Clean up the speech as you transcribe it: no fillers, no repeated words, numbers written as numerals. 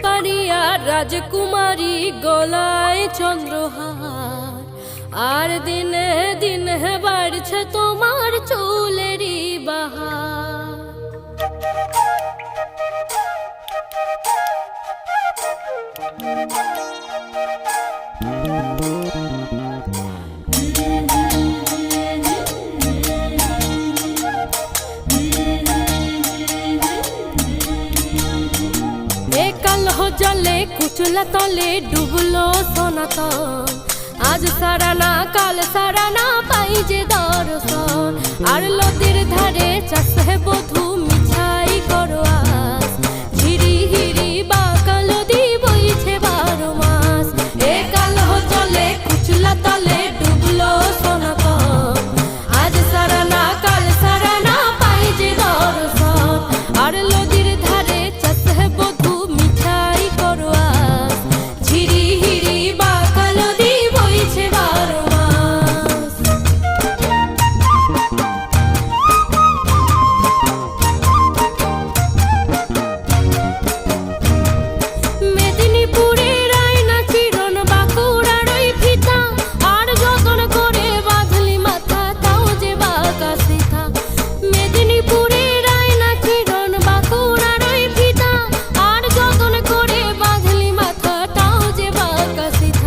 পারিয়া রাজকুমারী গলায় চন্দ্রহার, আর দিনে দিনে বাড়ছে তোমার চুলেরই বাহার। কালো জলে কুচলা তলে ডুবলো সনাতন, আজ সারানা কাল সারানা পাই যে দর্শন। আর নদীর ধারে চাষে বধূ মিছায়